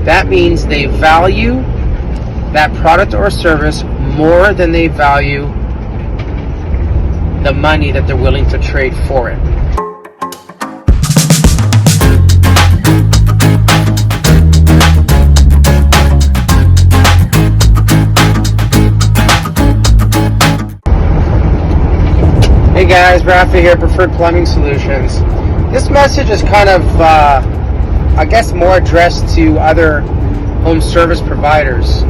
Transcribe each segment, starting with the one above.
That means they value that product or service more than they value the money that they're willing to trade for it. Hey guys, Rafa here, Preferred Plumbing Solutions. This message is kind of, I guess, more addressed to other home service providers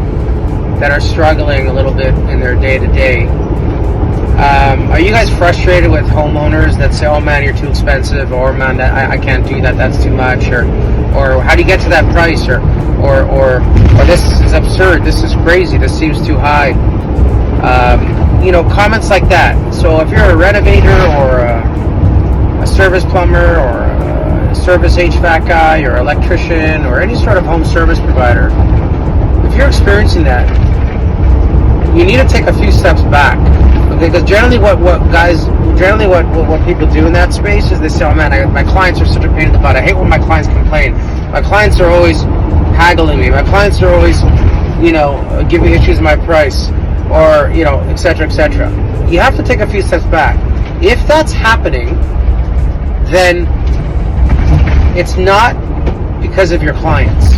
that are struggling a little bit in their day-to-day. Are you guys frustrated with homeowners that say, oh man, you're too expensive, or man, I can't do that, that's too much, or how do you get to that price, or this is absurd, this is crazy, this seems too high? Comments like that. So if you're a renovator or a service plumber or a service HVAC guy or electrician or any sort of home service provider, if you're experiencing that, you need to take a few steps back. Okay, because generally what people do in that space is they say, oh man, my clients are such a pain in the butt. I hate when my clients complain. My clients are always haggling me. My clients are always, giving issues with my price, or, et cetera, et cetera. You have to take a few steps back. If that's happening, then it's not because of your clients.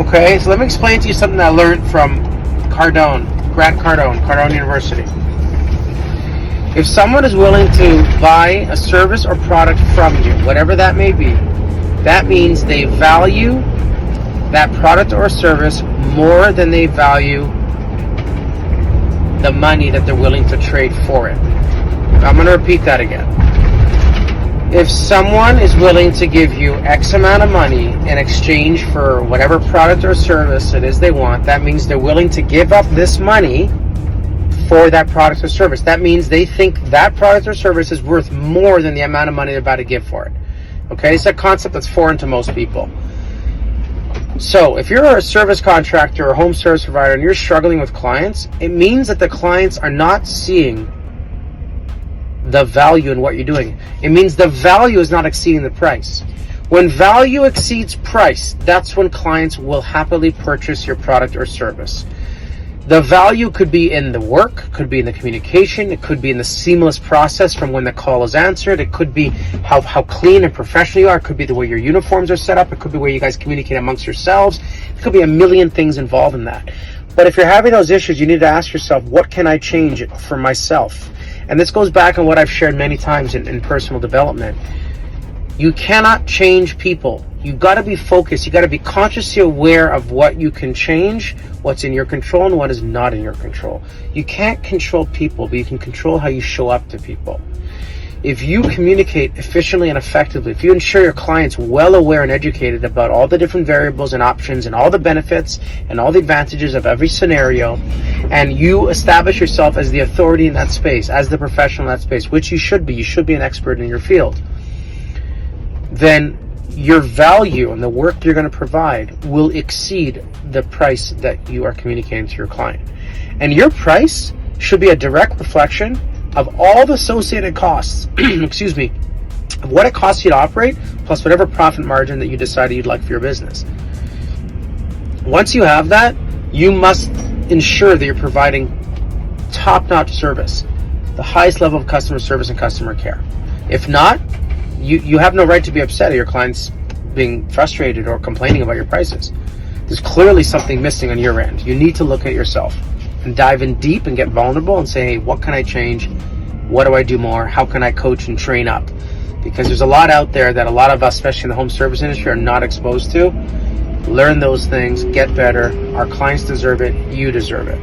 Okay, so let me explain to you something I learned from Grant Cardone University. If someone is willing to buy a service or product from you, whatever that may be, that means they value that product or service more than they value the money that they're willing to trade for it. I'm going to repeat that again. If someone is willing to give you X amount of money in exchange for whatever product or service it is they want, that means they're willing to give up this money for that product or service. That means they think that product or service is worth more than the amount of money they're about to give for it. Okay, it's a concept that's foreign to most people. So if you're a service contractor or home service provider and you're struggling with clients, it means that the clients are not seeing the value in what you're doing. It means the value is not exceeding the price. When value exceeds price, that's when clients will happily purchase your product or service. The value could be in the work, could be in the communication, it could be in the seamless process from when the call is answered, it could be how clean and professional you are, it could be the way your uniforms are set up, it could be where you guys communicate amongst yourselves, it could be a million things involved in that. But if you're having those issues, you need to ask yourself, what can I change for myself? And this goes back on what I've shared many times in personal development. You cannot change people. You've got to be focused. You've got to be consciously aware of what you can change, what's in your control, and what is not in your control. You can't control people, but you can control how you show up to people. If you communicate efficiently and effectively, if you ensure your clients well aware and educated about all the different variables and options and all the benefits and all the advantages of every scenario, and you establish yourself as the authority in that space, as the professional in that space, which you should be an expert in your field, then your value and the work you're going to provide will exceed the price that you are communicating to your client. And your price should be a direct reflection of all the associated costs, of what it costs you to operate, plus whatever profit margin that you decided you'd like for your business. Once you have that, you must ensure that you're providing top-notch service, the highest level of customer service and customer care. If not, you have no right to be upset at your clients being frustrated or complaining about your prices. There's clearly something missing on your end. You need to look at yourself and dive in deep and get vulnerable and say, hey, what can I change? What do I do more? How can I coach and train up? Because there's a lot out there that a lot of us, especially in the home service industry, are not exposed to. Learn those things, get better. Our clients deserve it. You deserve it.